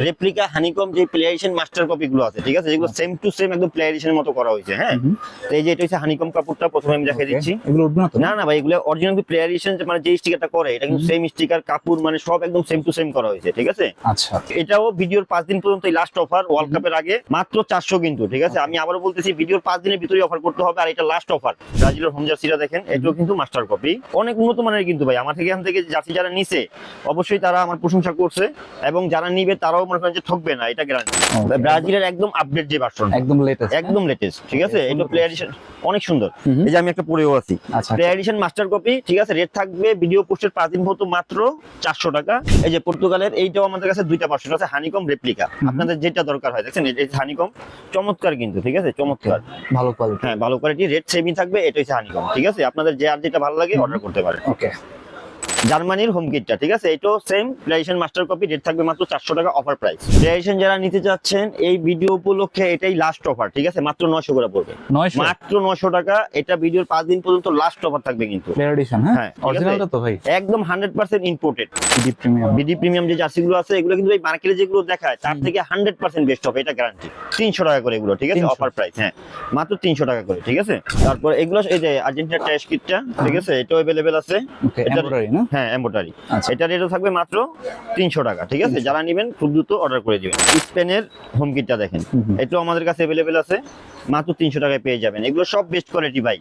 Replica honeycomb যে play addition master copy গুলো আছে, ঠিক আছে, যেগুলো সেম টু সেম একদম প্লে এডিশনের মতো করা হয়েছে। হ্যাঁ, তো এই যে এটা হচ্ছে হানিকম কাপড়টা, প্রথমে আমি দেখিয়ে দিচ্ছি। এগুলো উঠবে না তো? না না ভাই, এগুলো অরিজিনাল প্লে এডিশন, মানে যে স্টিকারটা করে এটা কিন্তু সেম স্টিকার, কাপড় মানে সব একদম সেম টু সেম করা হয়েছে, ঠিক আছে। আচ্ছা, এটাও ভিডিওর 5 দিন পর্যন্ত লাস্ট অফার, ওয়ার্ল্ড কাপের আগে মাত্র 400 কিন্তু, ঠিক আছে। আমি আবারও বলতেছি ভিডিওর 5 দিনের ভিতরে অফার করতে হবে, আর এটা লাস্ট অফার। ব্রাজিলের হোম জার্সিটা দেখেন, এটাও কিন্তু মাস্টার কপি, অনেক উন্নত মানের কিন্তু ভাই। আমার থেকে এখান থেকে জার্সি যারা নিছে অবশ্যই তারা আমার প্রশংসা করছে, এবং যারা নিবে তারাও মনে করেন যে ঠকবে না, এটা গ্যারান্টি। ব্রাজিলের একদম আপডেট যে ভার্সন, একদম লেটেস্ট, একদম লেটেস্ট, ঠিক আছে। এটা প্লে এডিশন অনেক সুন্দর। এই যে আমি একটা পরেও আছি, আচ্ছা, প্লে এডিশন মাস্টার কপি, ঠিক আছে। রেট থাকবে ভিডিও পোস্টের 5 দিন পর্যন্ত মাত্র 400 টাকা। এই যে পর্তুগালের এইটাও আমাদের কাছে দুইটা ভার্সন আছে, হানিকম রেপ্লিকা, আপনাদের যেটা দরকার হয়। দেখছেন এটা হানিকম, চমৎকার কিন্তু, ঠিক আছে, চমৎকার, ভালো কোয়ালিটি। হ্যাঁ ভালো কোয়ালিটি। রেট সেমই থাকবে, এটা হচ্ছে হানিকম, ঠিক আছে। আপনাদের যে আর যেটা ভালো লাগে অর্ডার করতে পারেন। ওকে, জার্মানির হোম কিটটা, ঠিক আছে, এটাও সেম প্লেডিশন মাস্টার কপি, রেট থাকবে মাত্র 400 টাকা অফার প্রাইস। প্লেডিশন যারা নিতে চাচ্ছেন এই ভিডিও উপলক্ষে এটাই লাস্ট অফার, ঠিক আছে, মাত্র 900 করে পড়বে, 900 মাত্র 900 টাকা। এটা ভিডিওর 5 দিন পর্যন্ত লাস্ট অফার থাকবে কিন্তু। প্লে এডিশন, হ্যাঁ, অরিজিনালটা তো ভাই একদম 100% imported BD premium. BD premium যে জার্সিগুলো আছে এগুলো কিন্তু এই মার্কেটে যেগুলো দেখায় তার থেকে 100% বেস্ট হবে, এটা গ্যারান্টি। 300 টাকা করে এগুলো, ঠিক আছে, 300 অফার প্রাইস, হ্যাঁ মাত্র 300 টাকা করে, ঠিক আছে। তারপর এগুলো এই যে আর্জেন্টিনা ট্যাশ কিটটা, ঠিক আছে, এটাও अवेलेबल আছে। ওকে, এমব্রয়ডারি না? হ্যাঁ এমব্রয়ডারি। আচ্ছা, এটা রেটও থাকবে মাত্র 300 টাকা, ঠিক আছে। যারা নেবেন খুব দ্রুত অর্ডার করে দিবেন। স্পেনের হোম কিটটা দেখেন, এটাও আমাদের কাছে अवेलेबल আছে, মাত্র 300 টাকায় পেয়ে যাবেন। এগুলো সব বেস্ট কোয়ালিটি ভাই,